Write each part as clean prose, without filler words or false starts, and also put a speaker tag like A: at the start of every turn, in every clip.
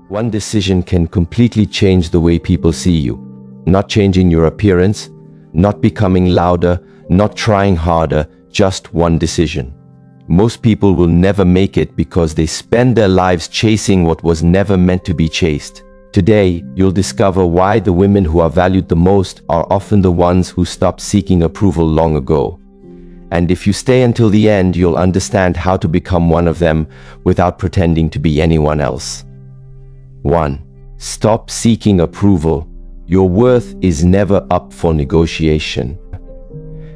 A: One decision can completely change the way people see you. Not changing your appearance, not becoming louder, not trying harder, just one decision. Most people will never make it because they spend their lives chasing what was never meant to be chased. Today, you'll discover why the women who are valued the most are often the ones who stopped seeking approval long ago. And if you stay until the end, you'll understand how to become one of them without pretending to be anyone else. 1. Stop seeking approval. Your worth is never up for negotiation.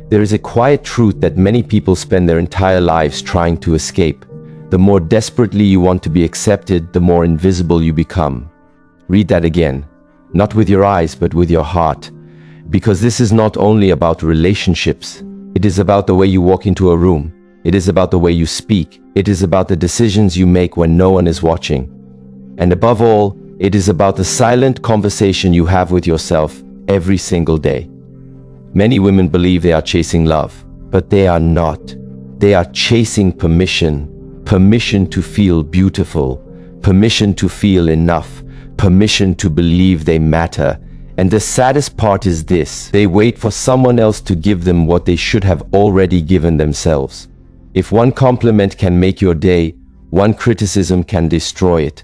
A: There is a quiet truth that many people spend their entire lives trying to escape. The more desperately you want to be accepted, the more invisible you become. Read that again. Not with your eyes, but with your heart. Because this is not only about relationships. It is about the way you walk into a room. It is about the way you speak. It is about the decisions you make when no one is watching. And above all, it is about the silent conversation you have with yourself every single day. Many women believe they are chasing love, but they are not. They are chasing permission. Permission to feel beautiful. Permission to feel enough. Permission to believe they matter. And the saddest part is this: they wait for someone else to give them what they should have already given themselves. If one compliment can make your day, one criticism can destroy it.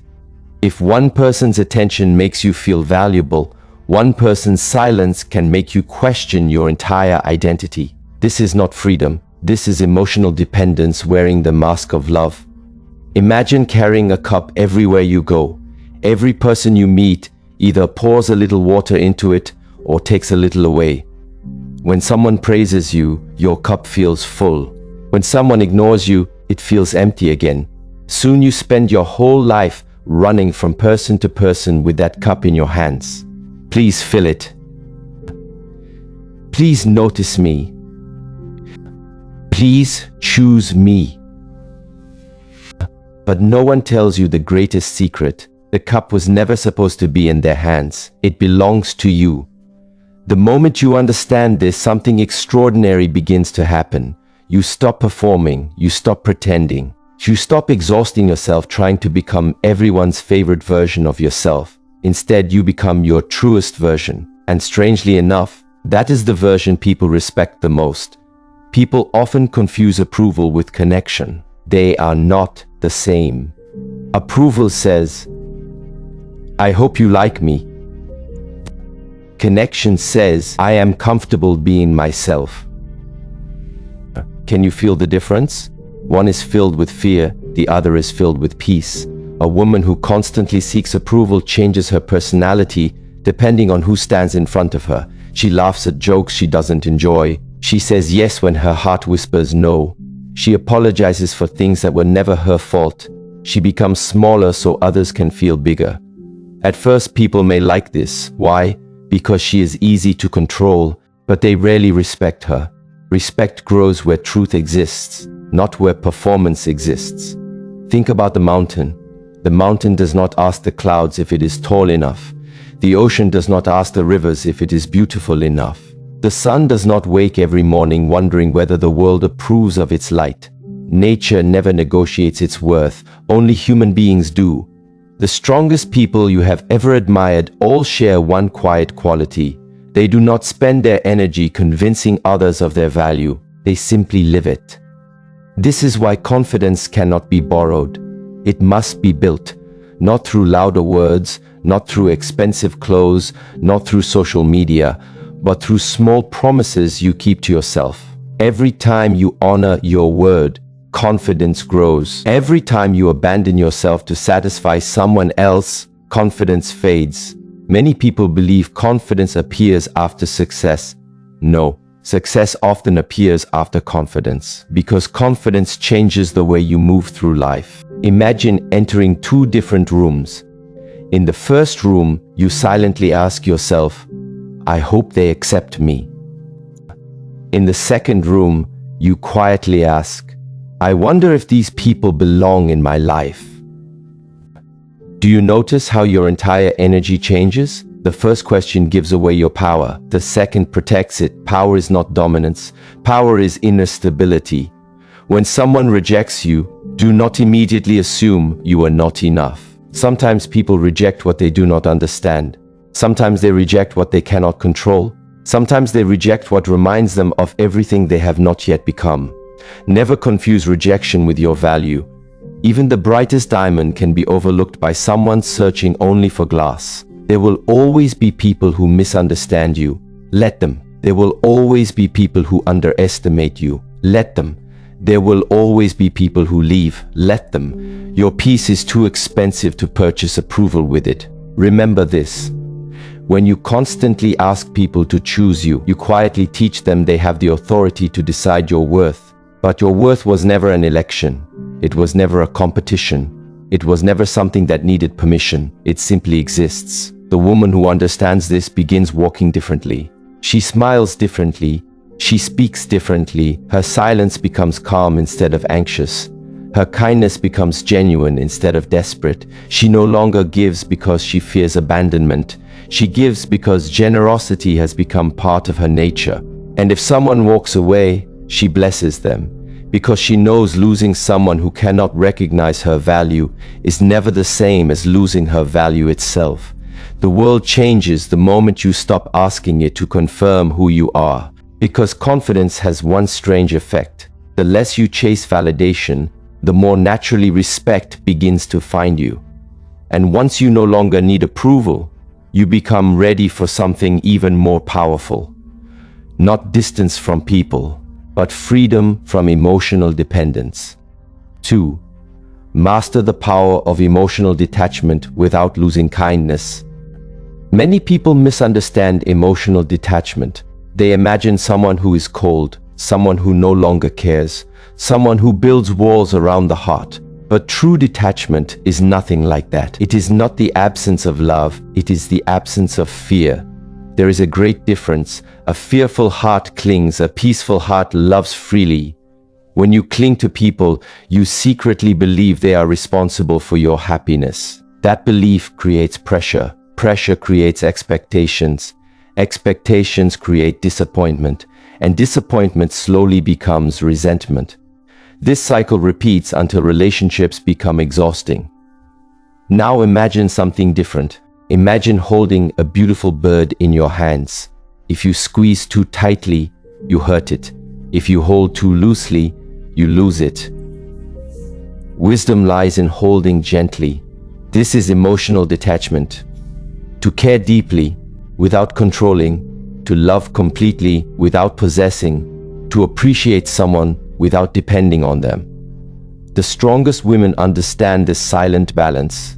A: If one person's attention makes you feel valuable, one person's silence can make you question your entire identity. This is not freedom. This is emotional dependence wearing the mask of love. Imagine carrying a cup everywhere you go. Every person you meet either pours a little water into it or takes a little away. When someone praises you, your cup feels full. When someone ignores you, it feels empty again. Soon you spend your whole life running from person to person with that cup in your hands. Please fill it. Please notice me. Please choose me. But no one tells you the greatest secret. The cup was never supposed to be in their hands. It belongs to you. The moment you understand this, something extraordinary begins to happen. You stop performing. You stop pretending. You stop exhausting yourself trying to become everyone's favorite version of yourself. Instead, you become your truest version. And strangely enough, that is the version people respect the most. People often confuse approval with connection. They are not the same. Approval says, I hope you like me. Connection says, I am comfortable being myself. Can you feel the difference? One is filled with fear, the other is filled with peace. A woman who constantly seeks approval changes her personality depending on who stands in front of her. She laughs at jokes she doesn't enjoy. She says yes when her heart whispers no. She apologizes for things that were never her fault. She becomes smaller so others can feel bigger. At first, people may like this. Why? Because she is easy to control, but they rarely respect her. Respect grows where truth exists, not where performance exists. Think about the mountain. The mountain does not ask the clouds if it is tall enough. The ocean does not ask the rivers if it is beautiful enough. The sun does not wake every morning wondering whether the world approves of its light. Nature never negotiates its worth. Only human beings do. The strongest people you have ever admired all share one quiet quality. They do not spend their energy convincing others of their value. They simply live it. This is why confidence cannot be borrowed. It must be built, not through louder words, not through expensive clothes, not through social media, but through small promises you keep to yourself. Every time you honor your word, confidence grows. Every time you abandon yourself to satisfy someone else, confidence fades. Many people believe confidence appears after success. No, success often appears after confidence, because confidence changes the way you move through life. Imagine entering two different rooms. In the first room, you silently ask yourself, I hope they accept me. In the second room, you quietly ask, I wonder if these people belong in my life. Do you notice how your entire energy changes? The first question gives away your power. The second protects it. Power is not dominance. Power is inner stability. When someone rejects you, do not immediately assume you are not enough. Sometimes people reject what they do not understand. Sometimes they reject what they cannot control. Sometimes they reject what reminds them of everything they have not yet become. Never confuse rejection with your value. Even the brightest diamond can be overlooked by someone searching only for glass. There will always be people who misunderstand you. Let them. There will always be people who underestimate you. Let them. There will always be people who leave. Let them. Your peace is too expensive to purchase approval with it. Remember this. When you constantly ask people to choose you, you quietly teach them they have the authority to decide your worth. But your worth was never an election. It was never a competition. It was never something that needed permission. It simply exists. The woman who understands this begins walking differently. She smiles differently. She speaks differently. Her silence becomes calm instead of anxious. Her kindness becomes genuine instead of desperate. She no longer gives because she fears abandonment. She gives because generosity has become part of her nature. And if someone walks away, she blesses them, because she knows losing someone who cannot recognize her value is never the same as losing her value itself. The world changes the moment you stop asking it to confirm who you are, because confidence has one strange effect. The less you chase validation, the more naturally respect begins to find you. And once you no longer need approval, you become ready for something even more powerful. Not distance from people, but freedom from emotional dependence. 2. Master the power of emotional detachment without losing kindness. Many people misunderstand emotional detachment. They imagine someone who is cold, someone who no longer cares, someone who builds walls around the heart. But true detachment is nothing like that. It is not the absence of love, it is the absence of fear. There is a great difference. A fearful heart clings, a peaceful heart loves freely. When you cling to people, you secretly believe they are responsible for your happiness. That belief creates pressure. Pressure creates expectations. Expectations create disappointment, and disappointment slowly becomes resentment. This cycle repeats until relationships become exhausting. Now imagine something different. Imagine holding a beautiful bird in your hands. If you squeeze too tightly, you hurt it. If you hold too loosely, you lose it. Wisdom lies in holding gently. This is emotional detachment. To care deeply without controlling, to love completely without possessing, to appreciate someone without depending on them. The strongest women understand this silent balance.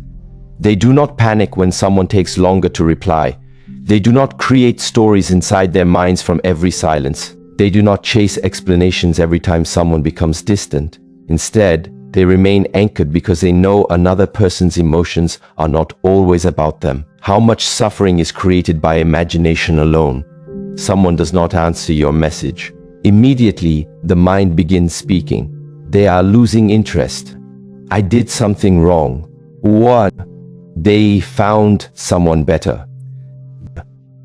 A: They do not panic when someone takes longer to reply. They do not create stories inside their minds from every silence. They do not chase explanations every time someone becomes distant. Instead, they remain anchored because they know another person's emotions are not always about them. How much suffering is created by imagination alone? Someone does not answer your message. Immediately, the mind begins speaking. They are losing interest. I did something wrong. What? They found someone better.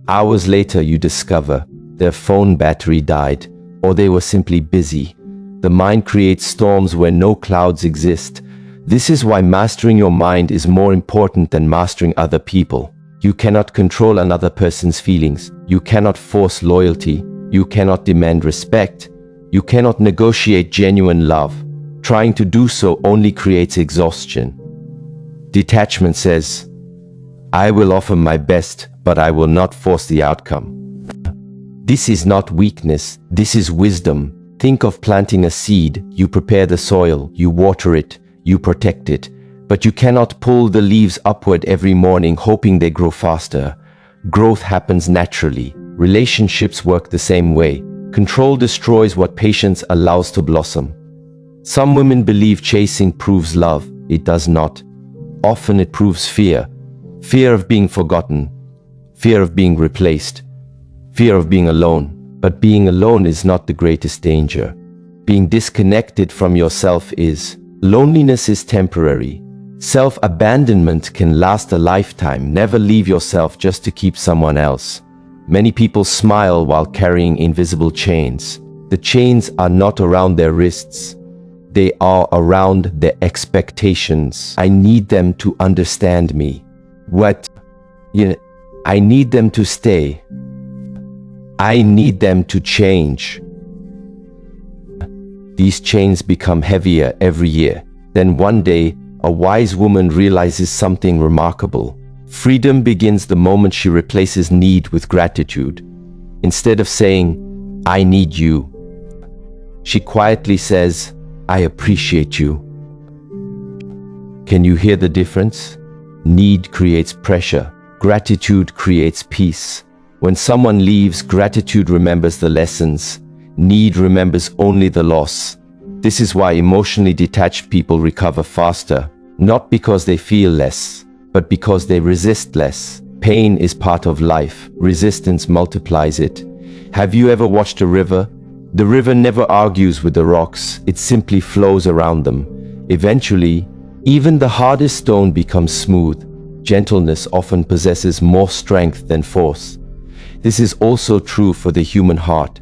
A: Hours later, you discover their phone battery died, or they were simply busy. The mind creates storms where no clouds exist. This is why mastering your mind is more important than mastering other people. You cannot control another person's feelings. You cannot force loyalty. You cannot demand respect. You cannot negotiate genuine love. Trying to do so only creates exhaustion. Detachment says, I will offer my best, but I will not force the outcome. This is not weakness, this is wisdom. Think of planting a seed. You prepare the soil, you water it, you protect it, but you cannot pull the leaves upward every morning hoping they grow faster. Growth happens naturally. Relationships work the same way. Control destroys what patience allows to blossom. Some women believe chasing proves love. It does not. Often it proves fear. Fear of being forgotten. Fear of being replaced. Fear of being alone. But being alone is not the greatest danger. Being disconnected from yourself is. Loneliness is temporary. Self-abandonment can last a lifetime. Never leave yourself just to keep someone else. Many people smile while carrying invisible chains. The chains are not around their wrists. They are around their expectations. I need them to understand me. I need them to stay. I need them to change. These chains become heavier every year. Then one day, a wise woman realizes something remarkable. Freedom begins the moment she replaces need with gratitude. Instead of saying, I need you, she quietly says, I appreciate you. Can you hear the difference? Need creates pressure. Gratitude creates peace. When someone leaves, gratitude remembers the lessons. Need remembers only the loss. This is why emotionally detached people recover faster. Not because they feel less, but because they resist less. Pain is part of life. Resistance multiplies it. Have you ever watched a river? The river never argues with the rocks. It simply flows around them. Eventually, even the hardest stone becomes smooth. Gentleness often possesses more strength than force. This is also true for the human heart.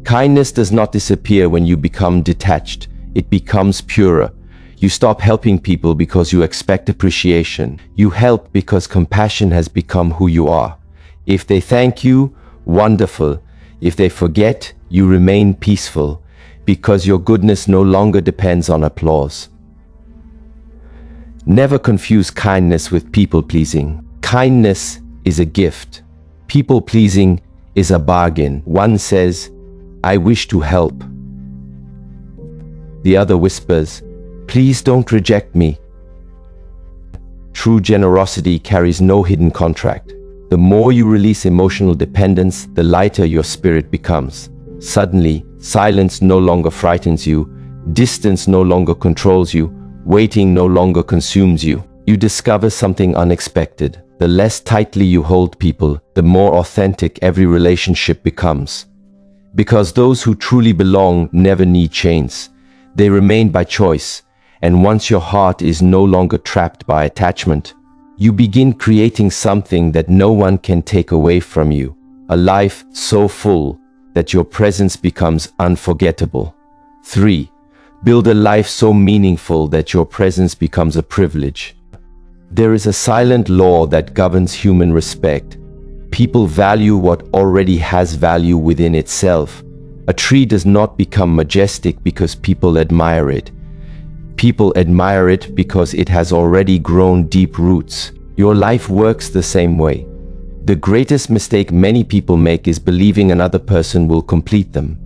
A: Kindness does not disappear when you become detached. It becomes purer. You stop helping people because you expect appreciation. You help because compassion has become who you are. If they thank you, wonderful. If they forget, you remain peaceful, because your goodness no longer depends on applause. Never confuse kindness with people-pleasing. Kindness is a gift. People-pleasing is a bargain. One says, I wish to help. The other whispers, please don't reject me. True generosity carries no hidden contract. The more you release emotional dependence, the lighter your spirit becomes. Suddenly, silence no longer frightens you, distance no longer controls you, waiting no longer consumes you. You discover something unexpected. The less tightly you hold people, the more authentic every relationship becomes. Because those who truly belong never need chains. They remain by choice. And once your heart is no longer trapped by attachment, you begin creating something that no one can take away from you. A life so full that your presence becomes unforgettable. 3. Build a life so meaningful that your presence becomes a privilege. There is a silent law that governs human respect. People value what already has value within itself. A tree does not become majestic because people admire it. People admire it because it has already grown deep roots. Your life works the same way. The greatest mistake many people make is believing another person will complete them.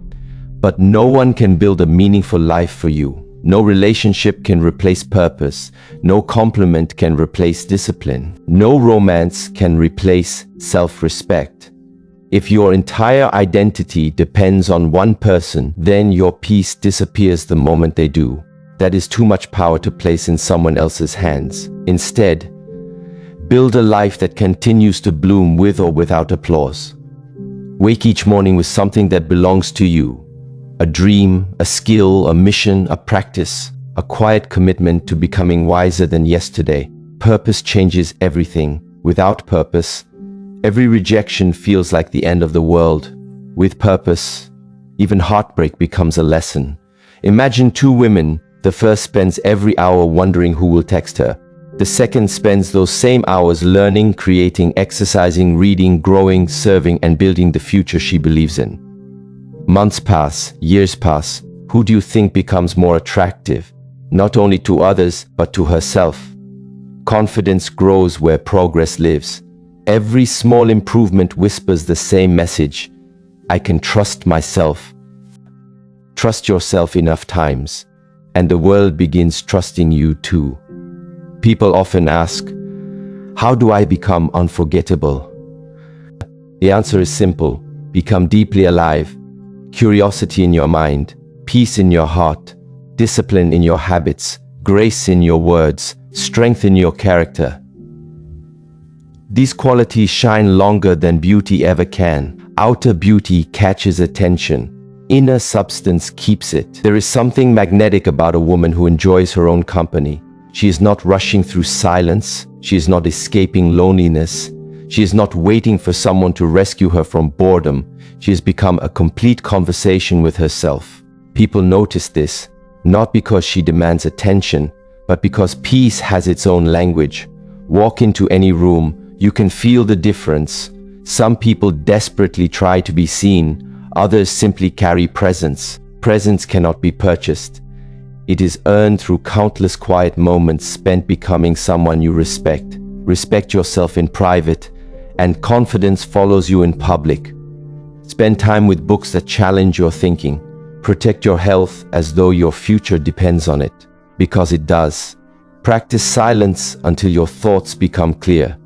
A: But no one can build a meaningful life for you. No relationship can replace purpose. No compliment can replace discipline. No romance can replace self-respect. If your entire identity depends on one person, then your peace disappears the moment they do. That is too much power to place in someone else's hands. Instead, build a life that continues to bloom with or without applause. Wake each morning with something that belongs to you. A dream, a skill, a mission, a practice, a quiet commitment to becoming wiser than yesterday. Purpose changes everything. Without purpose, every rejection feels like the end of the world. With purpose, even heartbreak becomes a lesson. Imagine two women. The first spends every hour wondering who will text her. The second spends those same hours learning, creating, exercising, reading, growing, serving, and building the future she believes in. Months pass, years pass. Who do you think becomes more attractive? Not only to others, but to herself. Confidence grows where progress lives. Every small improvement whispers the same message. I can trust myself. Trust yourself enough times, and the world begins trusting you too. People often ask, how do I become unforgettable? The answer is simple. Become deeply alive. Curiosity in your mind, peace in your heart, discipline in your habits, grace in your words, strength in your character. These qualities shine longer than beauty ever can. Outer beauty catches attention. Inner substance keeps it. There is something magnetic about a woman who enjoys her own company. She is not rushing through silence. She is not escaping loneliness. She is not waiting for someone to rescue her from boredom. She has become a complete conversation with herself. People notice this, not because she demands attention, but because peace has its own language. Walk into any room, you can feel the difference. Some people desperately try to be seen, others simply carry presence. Presence cannot be purchased. It is earned through countless quiet moments spent becoming someone you respect. Respect yourself in private, and confidence follows you in public. Spend time with books that challenge your thinking. Protect your health as though your future depends on it, because it does. Practice silence until your thoughts become clear.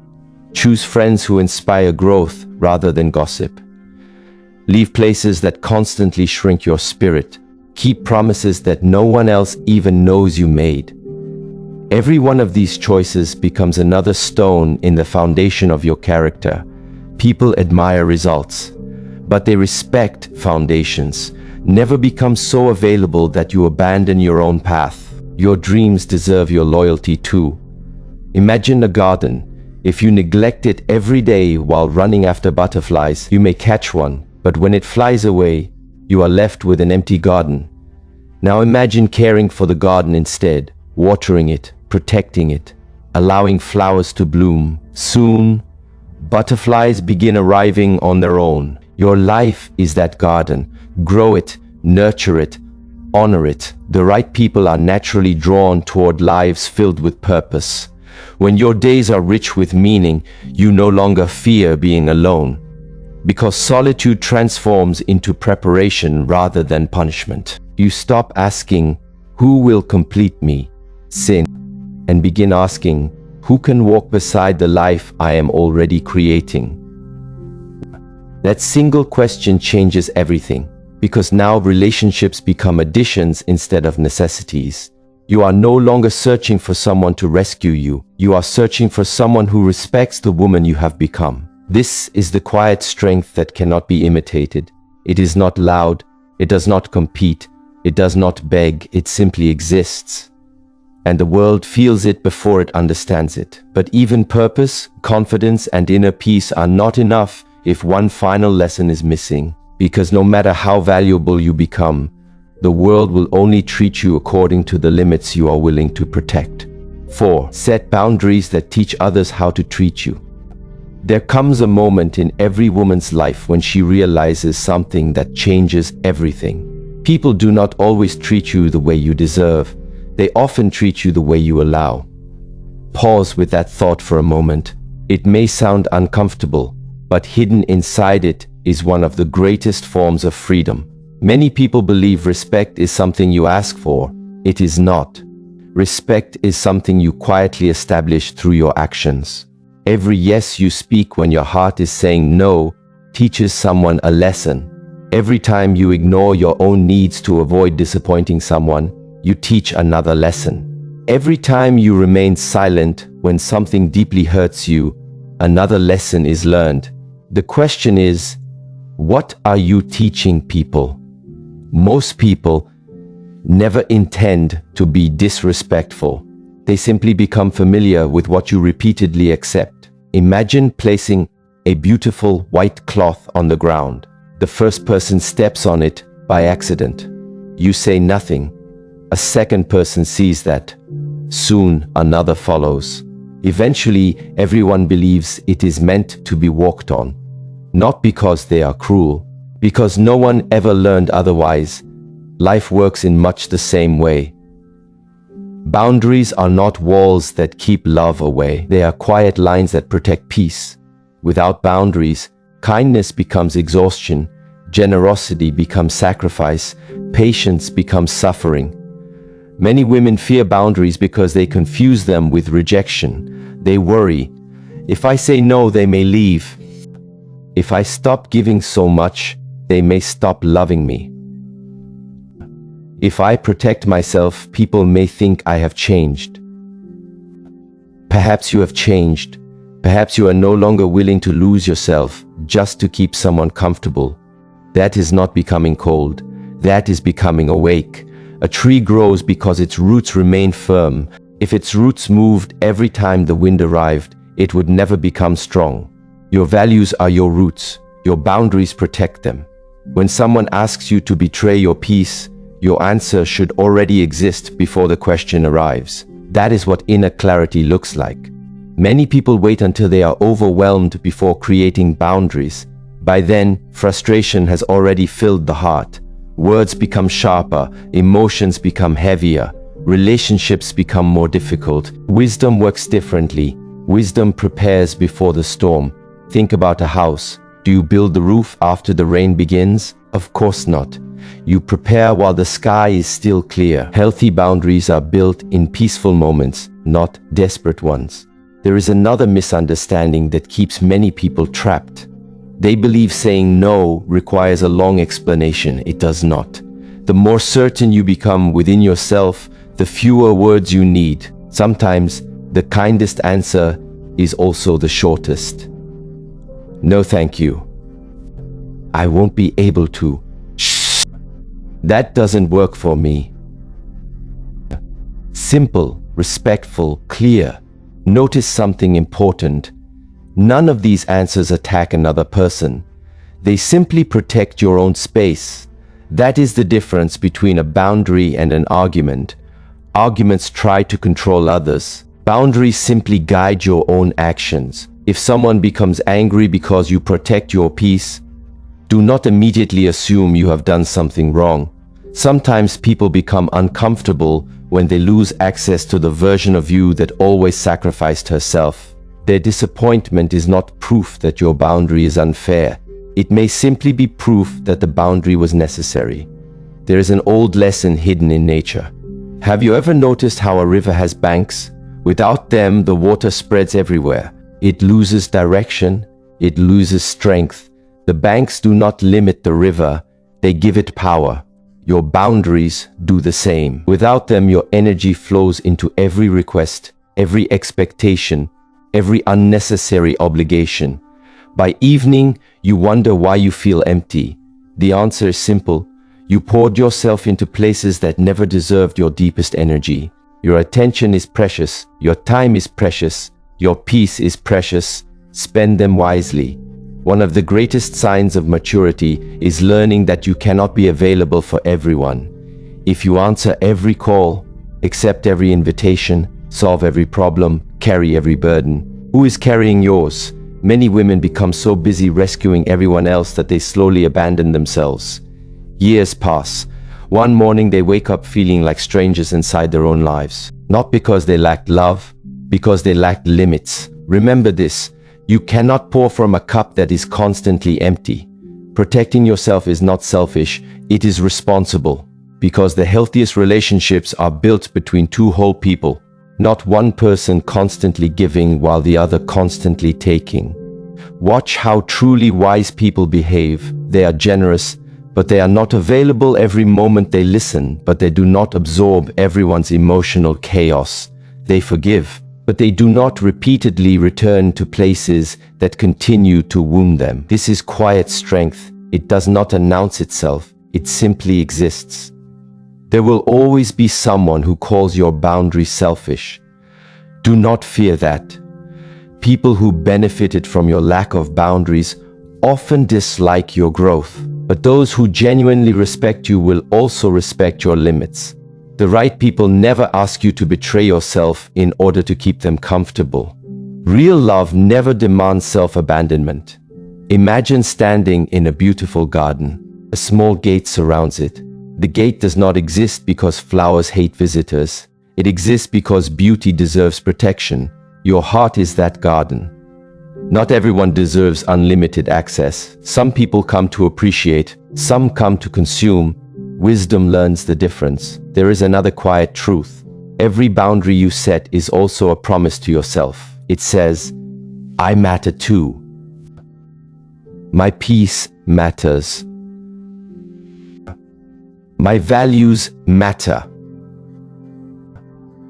A: Choose friends who inspire growth rather than gossip. Leave places that constantly shrink your spirit. Keep promises that no one else even knows you made. Every one of these choices becomes another stone in the foundation of your character. People admire results, but they respect foundations. Never become so available that you abandon your own path. Your dreams deserve your loyalty too. Imagine a garden. If you neglect it every day while running after butterflies, you may catch one, but when it flies away, you are left with an empty garden. Now imagine caring for the garden instead, watering it, protecting it, allowing flowers to bloom. Soon, butterflies begin arriving on their own. Your life is that garden. Grow it, nurture it, honor it. The right people are naturally drawn toward lives filled with purpose. When your days are rich with meaning, you no longer fear being alone, because solitude transforms into preparation rather than punishment. You stop asking, "Who will complete me?" Sin, and begin asking, "Who can walk beside the life I am already creating?" That single question changes everything, because now relationships become additions instead of necessities. You are no longer searching for someone to rescue you. You are searching for someone who respects the woman you have become. This is the quiet strength that cannot be imitated. It is not loud. It does not compete. It does not beg. It simply exists. And the world feels it before it understands it. But even purpose, confidence, and inner peace are not enough if one final lesson is missing. Because no matter how valuable you become, the world will only treat you according to the limits you are willing to protect. 4. Set boundaries that teach others how to treat you. There comes a moment in every woman's life when she realizes something that changes everything. People do not always treat you the way you deserve. They often treat you the way you allow. Pause with that thought for a moment. It may sound uncomfortable, but hidden inside it is one of the greatest forms of freedom. Many people believe respect is something you ask for. It is not. Respect is something you quietly establish through your actions. Every yes you speak when your heart is saying no teaches someone a lesson. Every time you ignore your own needs to avoid disappointing someone, you teach another lesson. Every time you remain silent when something deeply hurts you, another lesson is learned. The question is, what are you teaching people? Most people never intend to be disrespectful. They simply become familiar with what you repeatedly accept. Imagine placing a beautiful white cloth on the ground. The first person steps on it by accident. You say nothing. A second person sees that. Soon another follows. Eventually, everyone believes it is meant to be walked on. Not because they are cruel, because no one ever learned otherwise. Life works in much the same way. Boundaries are not walls that keep love away. They are quiet lines that protect peace. Without boundaries, kindness becomes exhaustion, generosity becomes sacrifice, patience becomes suffering. Many women fear boundaries because they confuse them with rejection. They worry, if I say no, they may leave. If I stop giving so much, they may stop loving me. If I protect myself, people may think I have changed. Perhaps you have changed. Perhaps you are no longer willing to lose yourself just to keep someone comfortable. That is not becoming cold. That is becoming awake. A tree grows because its roots remain firm. If its roots moved every time the wind arrived, it would never become strong. Your values are your roots. Your boundaries protect them. When someone asks you to betray your peace, your answer should already exist before the question arrives. That is what inner clarity looks like. Many people wait until they are overwhelmed before creating boundaries. By then, frustration has already filled the heart. Words become sharper, emotions become heavier, relationships become more difficult. Wisdom works differently. Wisdom prepares before the storm. Think about a house. Do you build the roof after the rain begins? Of course not. You prepare while the sky is still clear. Healthy boundaries are built in peaceful moments, not desperate ones. There is another misunderstanding that keeps many people trapped. They believe saying no requires a long explanation. It does not. The more certain you become within yourself, the fewer words you need. Sometimes, the kindest answer is also the shortest. No, thank you. I won't be able to. Shh. That doesn't work for me. Simple, respectful, clear. Notice something important. None of these answers attack another person. They simply protect your own space. That is the difference between a boundary and an argument. Arguments try to control others. Boundaries simply guide your own actions. If someone becomes angry because you protect your peace, do not immediately assume you have done something wrong. Sometimes people become uncomfortable when they lose access to the version of you that always sacrificed herself. Their disappointment is not proof that your boundary is unfair. It may simply be proof that the boundary was necessary. There is an old lesson hidden in nature. Have you ever noticed how a river has banks? Without them, the water spreads everywhere. It loses direction. It loses strength. The banks do not limit the river. They give it power. Your boundaries do the same. Without them, your energy flows into every request, every expectation, every unnecessary obligation. By evening, you wonder why you feel empty. The answer is simple. You poured yourself into places that never deserved your deepest energy. Your attention is precious. Your time is precious. Your peace is precious. Spend them wisely. One of the greatest signs of maturity is learning that you cannot be available for everyone. If you answer every call, accept every invitation, solve every problem, carry every burden, who is carrying yours? Many women become so busy rescuing everyone else that they slowly abandon themselves. Years pass. One morning they wake up feeling like strangers inside their own lives. Not because they lacked love, because they lacked limits. Remember this, you cannot pour from a cup that is constantly empty. Protecting yourself is not selfish, it is responsible. Because the healthiest relationships are built between two whole people. Not one person constantly giving while the other constantly taking. Watch how truly wise people behave. They are generous, but they are not available every moment. They listen, but they do not absorb everyone's emotional chaos. They forgive, but they do not repeatedly return to places that continue to wound them. This is quiet strength. It does not announce itself. It simply exists. There will always be someone who calls your boundaries selfish. Do not fear that. People who benefited from your lack of boundaries often dislike your growth, but those who genuinely respect you will also respect your limits. The right people never ask you to betray yourself in order to keep them comfortable. Real love never demands self-abandonment. Imagine standing in a beautiful garden. A small gate surrounds it. The gate does not exist because flowers hate visitors. It exists because beauty deserves protection. Your heart is that garden. Not everyone deserves unlimited access. Some people come to appreciate, some come to consume. Wisdom learns the difference. There is another quiet truth. Every boundary you set is also a promise to yourself. It says, I matter too. My peace matters. My values matter.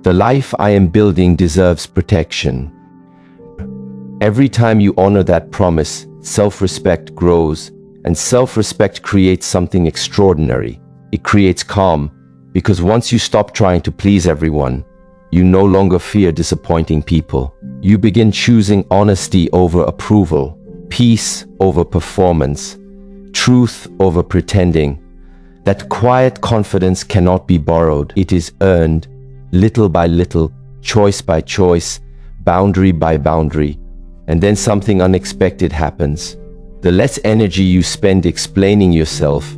A: The life I am building deserves protection. Every time you honor that promise, self-respect grows, and self-respect creates something extraordinary. It creates calm, because once you stop trying to please everyone, You no longer fear disappointing people. You begin choosing honesty over approval, peace over performance, truth over pretending. That quiet confidence cannot be borrowed. It is earned, little by little, choice by choice, boundary by boundary. And then something unexpected happens. The less energy you spend explaining yourself,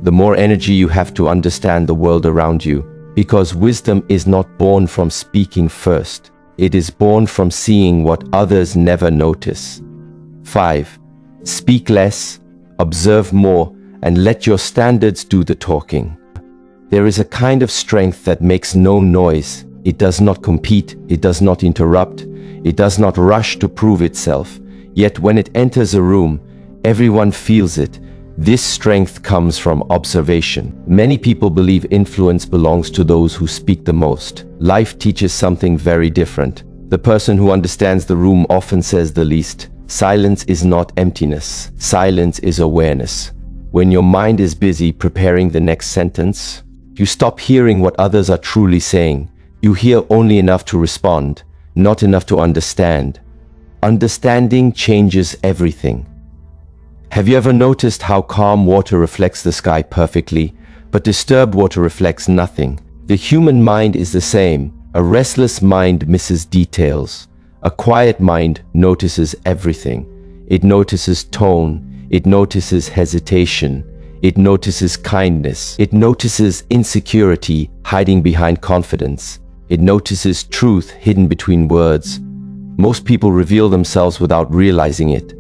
A: the more energy you have to understand the world around you. Because wisdom is not born from speaking first. It is born from seeing what others never notice. 5. Speak less, observe more, and let your standards do the talking. There is a kind of strength that makes no noise. It does not compete, it does not interrupt, it does not rush to prove itself. Yet when it enters a room, everyone feels it. This strength comes from observation. Many people believe influence belongs to those who speak the most. Life teaches something very different. The person who understands the room often says the least. Silence is not emptiness. Silence is awareness. When your mind is busy preparing the next sentence, you stop hearing what others are truly saying. You hear only enough to respond, not enough to understand. Understanding changes everything. Have you ever noticed how calm water reflects the sky perfectly, but disturbed water reflects nothing? The human mind is the same. A restless mind misses details. A quiet mind notices everything. It notices tone. It notices hesitation. It notices kindness. It notices insecurity hiding behind confidence. It notices truth hidden between words. Most people reveal themselves without realizing it.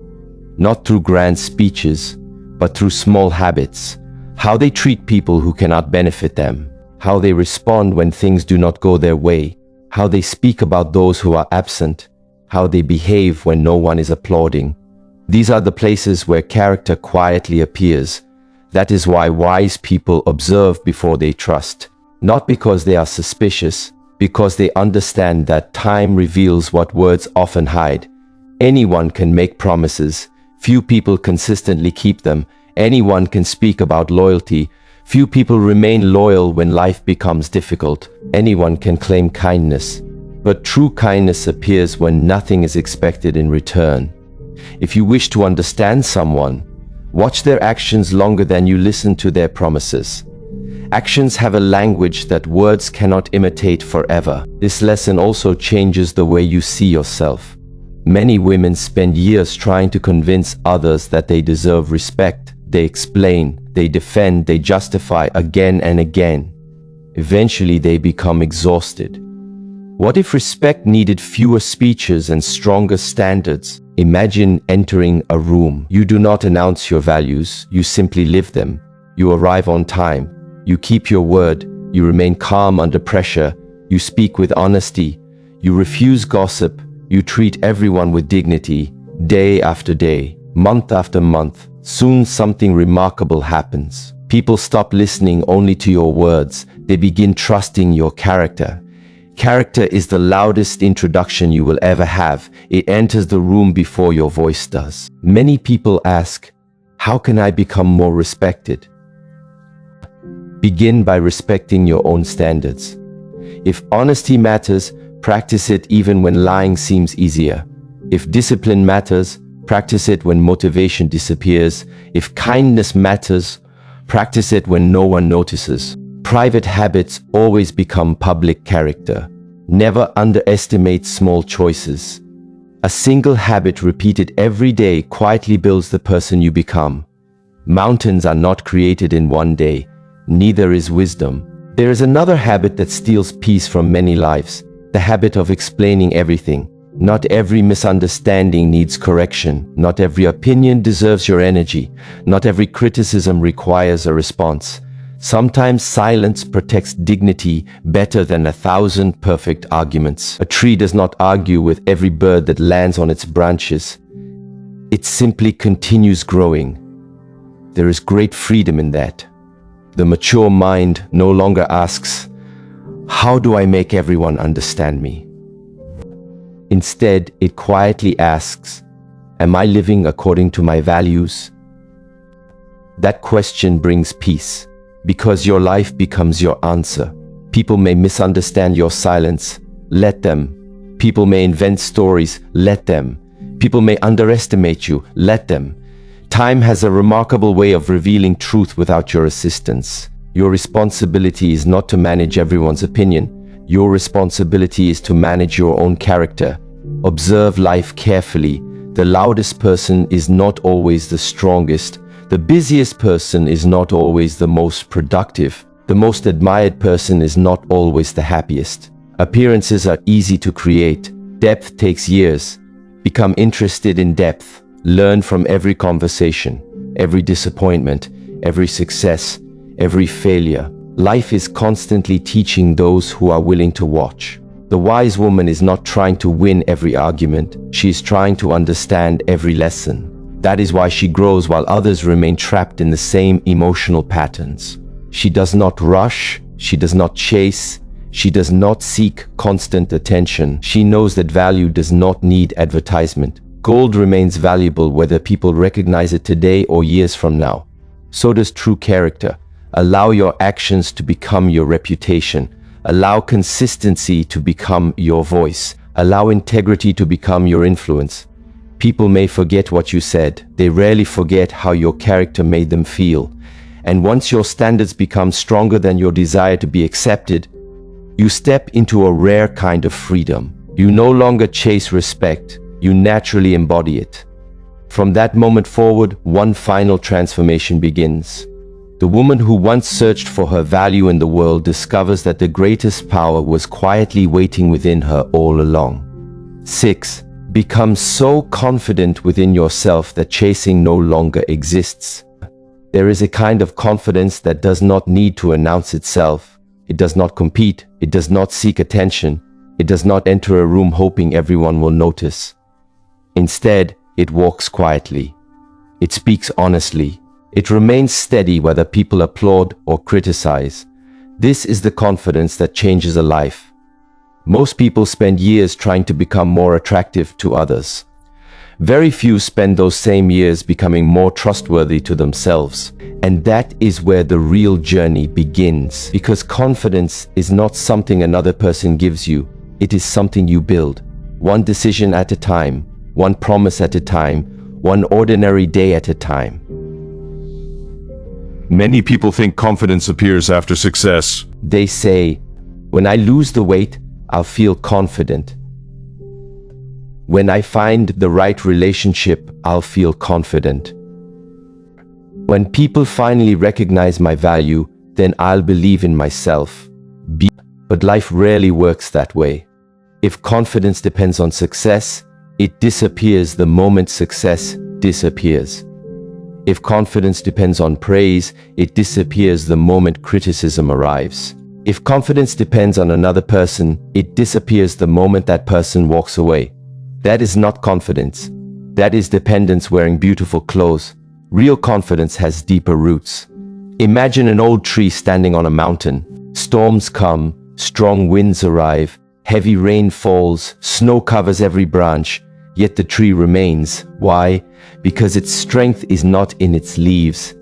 A: Not through grand speeches, but through small habits. How they treat people who cannot benefit them. How they respond when things do not go their way. How they speak about those who are absent. How they behave when no one is applauding. These are the places where character quietly appears. That is why wise people observe before they trust. Not because they are suspicious, because they understand that time reveals what words often hide. Anyone can make promises. Few people consistently keep them. Anyone can speak about loyalty. Few people remain loyal when life becomes difficult. Anyone can claim kindness. But true kindness appears when nothing is expected in return. If you wish to understand someone, watch their actions longer than you listen to their promises. Actions have a language that words cannot imitate forever. This lesson also changes the way you see yourself. Many women spend years trying to convince others that they deserve respect. They explain, they defend, they justify again and again. Eventually they become exhausted. What if respect needed fewer speeches and stronger standards? Imagine entering a room. You do not announce your values, you simply live them. You arrive on time. You keep your word. You remain calm under pressure. You speak with honesty. You refuse gossip. You treat everyone with dignity. Day after day, month after month, soon something remarkable happens. People stop listening only to your words. They begin trusting your character. Character is the loudest introduction you will ever have. It enters the room before your voice does. Many people ask, how can I become more respected? Begin by respecting your own standards. If honesty matters, practice it even when lying seems easier. If discipline matters, practice it when motivation disappears. If kindness matters, practice it when no one notices. Private habits always become public character. Never underestimate small choices. A single habit repeated every day quietly builds the person you become. Mountains are not created in one day. Neither is wisdom. There is another habit that steals peace from many lives. The habit of explaining everything. Not every misunderstanding needs correction. Not every opinion deserves your energy. Not every criticism requires a response. Sometimes silence protects dignity better than 1,000 perfect arguments. A tree does not argue with every bird that lands on its branches. It simply continues growing. There is great freedom in that. The mature mind no longer asks, how do I make everyone understand me? Instead, it quietly asks, am I living according to my values? That question brings peace. Because your life becomes your answer. People may misunderstand your silence, Let them. People may invent stories. Let them. People may underestimate you. Let them. Time has a remarkable way of revealing truth without your assistance. Your responsibility is not to manage everyone's opinion. Your responsibility is to manage your own character. Observe life carefully. The loudest person is not always the strongest. The busiest person is not always the most productive. The most admired person is not always the happiest. Appearances are easy to create. Depth takes years. Become interested in depth. Learn from every conversation, every disappointment, every success, every failure. Life is constantly teaching those who are willing to watch. The wise woman is not trying to win every argument. She is trying to understand every lesson. That is why she grows while others remain trapped in the same emotional patterns. She does not rush. She does not chase. She does not seek constant attention. She knows that value does not need advertisement. Gold remains valuable whether people recognize it today or years from now. So does true character. Allow your actions to become your reputation. Allow consistency to become your voice. Allow integrity to become your influence. People may forget what you said. They rarely forget how your character made them feel. And once your standards become stronger than your desire to be accepted, you step into a rare kind of freedom. You no longer chase respect. You naturally embody it. From that moment forward, one final transformation begins. The woman who once searched for her value in the world discovers that the greatest power was quietly waiting within her all along. 6. Become so confident within yourself that chasing no longer exists. There is a kind of confidence that does not need to announce itself. It does not compete. It does not seek attention. It does not enter a room hoping everyone will notice. Instead, it walks quietly. It speaks honestly. It remains steady whether people applaud or criticize. This is the confidence that changes a life. Most people spend years trying to become more attractive to others. Very few spend those same years becoming more trustworthy to themselves. And that is where the real journey begins. Because confidence is not something another person gives you. It is something you build. One decision at a time, one promise at a time, one ordinary day at a time.
B: Many people think confidence appears after success.
A: They say, when I lose the weight, I'll feel confident. When I find the right relationship, I'll feel confident. When people finally recognize my value, then I'll believe in myself. But life rarely works that way. If confidence depends on success, it disappears the moment success disappears. If confidence depends on praise, it disappears the moment criticism arrives. If confidence depends on another person, it disappears the moment that person walks away. That is not confidence. That is dependence wearing beautiful clothes. Real confidence has deeper roots. Imagine an old tree standing on a mountain. Storms come, strong winds arrive, heavy rain falls, snow covers every branch, yet the tree remains. Why? Because its strength is not in its leaves.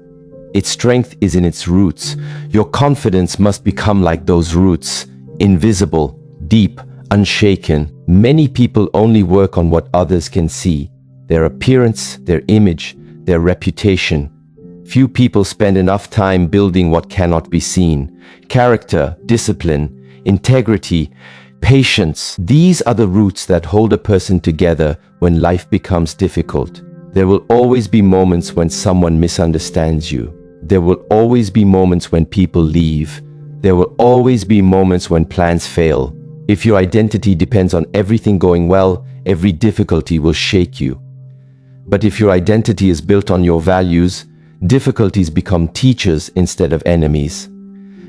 A: Its strength is in its roots. Your confidence must become like those roots, invisible, deep, unshaken. Many people only work on what others can see, their appearance, their image, their reputation. Few people spend enough time building what cannot be seen. Character, discipline, integrity, patience. These are the roots that hold a person together when life becomes difficult. There will always be moments when someone misunderstands you. There will always be moments when people leave. There will always be moments when plans fail. If your identity depends on everything going well, every difficulty will shake you. But if your identity is built on your values, difficulties become teachers instead of enemies.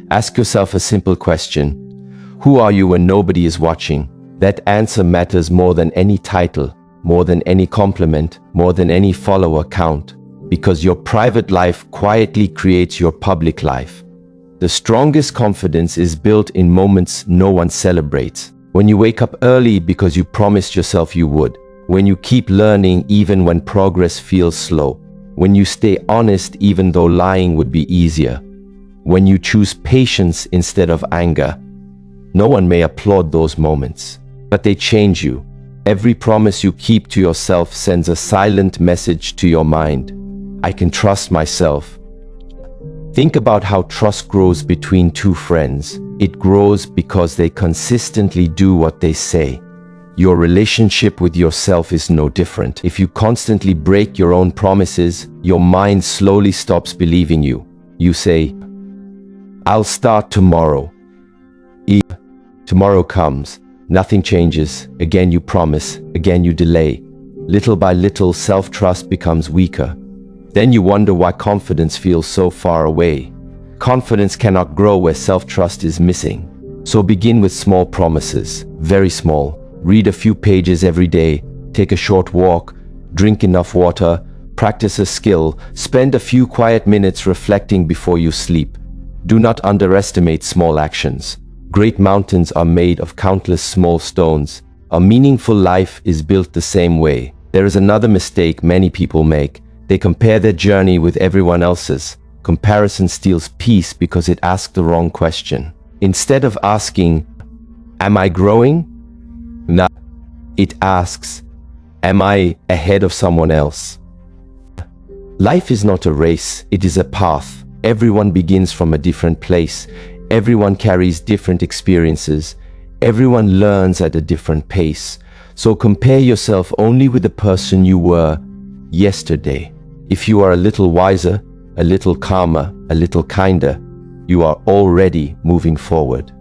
A: Ask yourself a simple question. Who are you when nobody is watching? That answer matters more than any title, more than any compliment, more than any follower count. Because your private life quietly creates your public life. The strongest confidence is built in moments no one celebrates. When you wake up early because you promised yourself you would. When you keep learning even when progress feels slow. When you stay honest even though lying would be easier. When you choose patience instead of anger. No one may applaud those moments, but they change you. Every promise you keep to yourself sends a silent message to your mind. I can trust myself. Think about how trust grows between two friends. It grows because they consistently do what they say. Your relationship with yourself is no different. If you constantly break your own promises, your mind slowly stops believing you. You say, "I'll start tomorrow." Tomorrow comes. Nothing changes. Again you promise. Again you delay. Little by little, self-trust becomes weaker. Then you wonder why confidence feels so far away. Confidence cannot grow where self-trust is missing. So begin with small promises, very small. Read a few pages every day, take a short walk, drink enough water, practice a skill, spend a few quiet minutes reflecting before you sleep. Do not underestimate small actions. Great mountains are made of countless small stones. A meaningful life is built the same way. There is another mistake many people make. They compare their journey with everyone else's. Comparison steals peace because it asks the wrong question. Instead of asking, "Am I growing?" No, it asks, "Am I ahead of someone else?" Life is not a race, it is a path. Everyone begins from a different place. Everyone carries different experiences. Everyone learns at a different pace. So compare yourself only with the person you were yesterday. If you are a little wiser, a little calmer, a little kinder, you are already moving forward.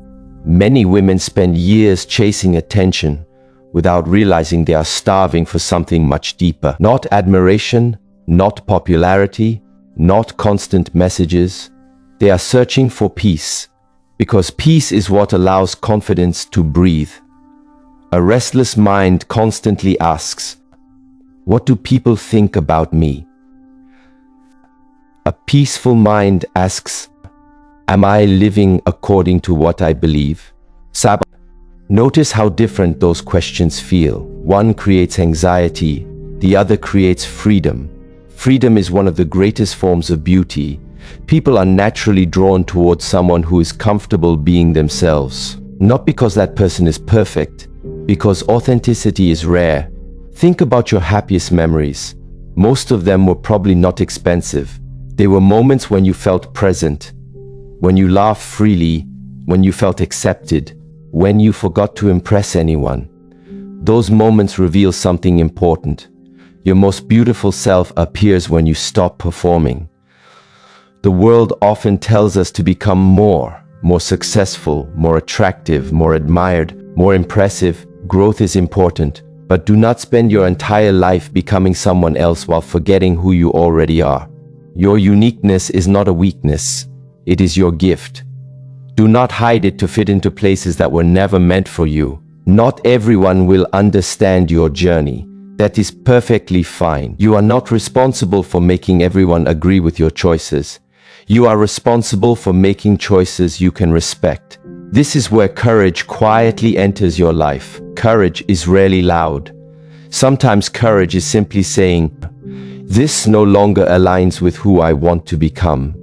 A: Many women spend years chasing attention without realizing they are starving for something much deeper. Not admiration, not popularity, not constant messages. They are searching for peace, because peace is what allows confidence to breathe. A restless mind constantly asks, "What do people think about me?" A peaceful mind asks, "Am I living according to what I believe?" Notice how different those questions feel. One creates anxiety, the other creates freedom. Freedom is one of the greatest forms of beauty. People are naturally drawn towards someone who is comfortable being themselves. Not because that person is perfect, because authenticity is rare. Think about your happiest memories. Most of them were probably not expensive. They were moments when you felt present, when you laughed freely, when you felt accepted, when you forgot to impress anyone. Those moments reveal something important. Your most beautiful self appears when you stop performing. The world often tells us to become more successful, more attractive, more admired, more impressive. Growth is important, but do not spend your entire life becoming someone else while forgetting who you already are. Your uniqueness is not a weakness, it is your gift. Do not hide it to fit into places that were never meant for you. Not everyone will understand your journey. That is perfectly fine. You are not responsible for making everyone agree with your choices. You are responsible for making choices you can respect. This is where courage quietly enters your life. Courage is rarely loud. Sometimes courage is simply saying, "This no longer aligns with who I want to become."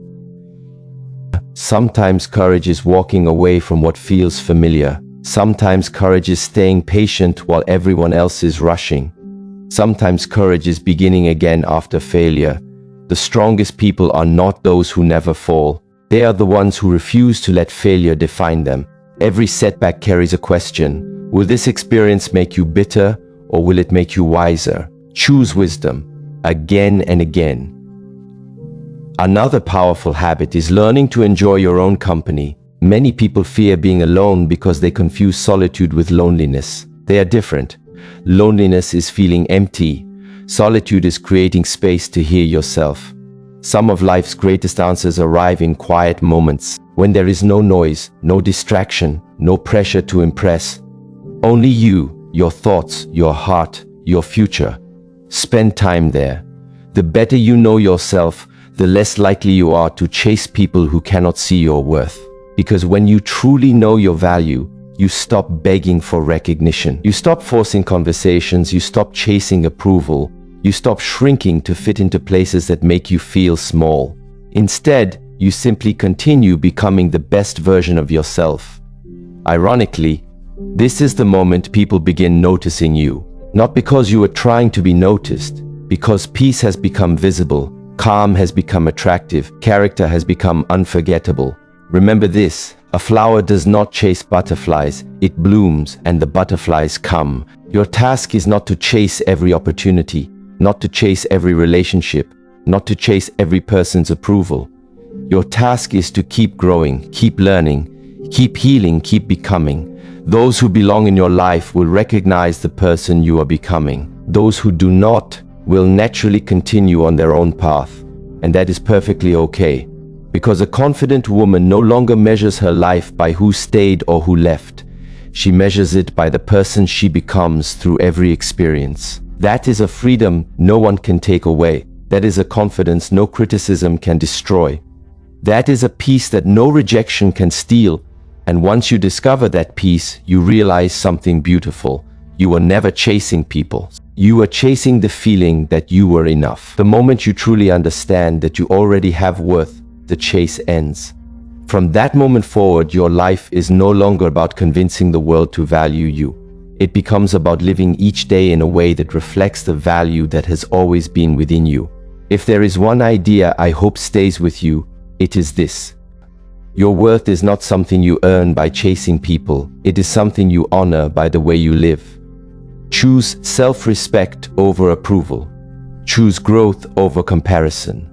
A: Sometimes courage is walking away from what feels familiar. Sometimes courage is staying patient while everyone else is rushing. Sometimes courage is beginning again after failure. The strongest people are not those who never fall. They are the ones who refuse to let failure define them. Every setback carries a question. Will this experience make you bitter, or will it make you wiser? Choose wisdom, again and again. Another powerful habit is learning to enjoy your own company. Many people fear being alone because they confuse solitude with loneliness. They are different. Loneliness is feeling empty. Solitude is creating space to hear yourself. Some of life's greatest answers arrive in quiet moments, when there is no noise, no distraction, no pressure to impress. Only you, your thoughts, your heart, your future. Spend time there. The better you know yourself, the less likely you are to chase people who cannot see your worth. Because when you truly know your value, you stop begging for recognition. You stop forcing conversations, you stop chasing approval, you stop shrinking to fit into places that make you feel small. Instead, you simply continue becoming the best version of yourself. Ironically, this is the moment people begin noticing you. Not because you are trying to be noticed, because peace has become visible, calm has become attractive, character has become unforgettable. Remember this, a flower does not chase butterflies, it blooms and the butterflies come. Your task is not to chase every opportunity, not to chase every relationship, not to chase every person's approval. Your task is to keep growing, keep learning, keep healing, keep becoming. Those who belong in your life will recognize the person you are becoming. Those who do not will naturally continue on their own path. And that is perfectly okay. Because a confident woman no longer measures her life by who stayed or who left. She measures it by the person she becomes through every experience. That is a freedom no one can take away. That is a confidence no criticism can destroy. That is a peace that no rejection can steal. And once you discover that peace, you realize something beautiful. You were never chasing people. You were chasing the feeling that you were enough. The moment you truly understand that you already have worth, the chase ends. From that moment forward, your life is no longer about convincing the world to value you. It becomes about living each day in a way that reflects the value that has always been within you. If there is one idea I hope stays with you, it is this. Your worth is not something you earn by chasing people. It is something you honor by the way you live. Choose self-respect over approval. Choose growth over comparison.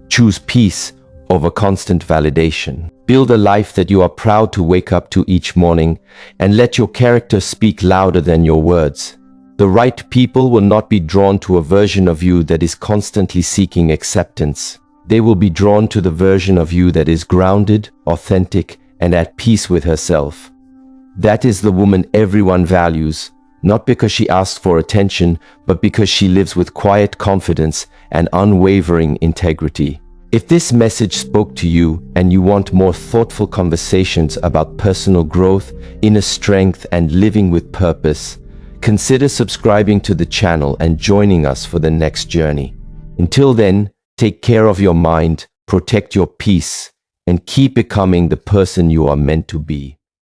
A: Choose peace over constant validation. Build a life that you are proud to wake up to each morning, and let your character speak louder than your words. The right people will not be drawn to a version of you that is constantly seeking acceptance. They will be drawn to the version of you that is grounded, authentic, and at peace with herself. That is the woman everyone values, not because she asks for attention, but because she lives with quiet confidence and unwavering integrity. If this message spoke to you and you want more thoughtful conversations about personal growth, inner strength, and living with purpose, consider subscribing to the channel and joining us for the next journey. Until then, take care of your mind, protect your peace, and keep becoming the person you are meant to be.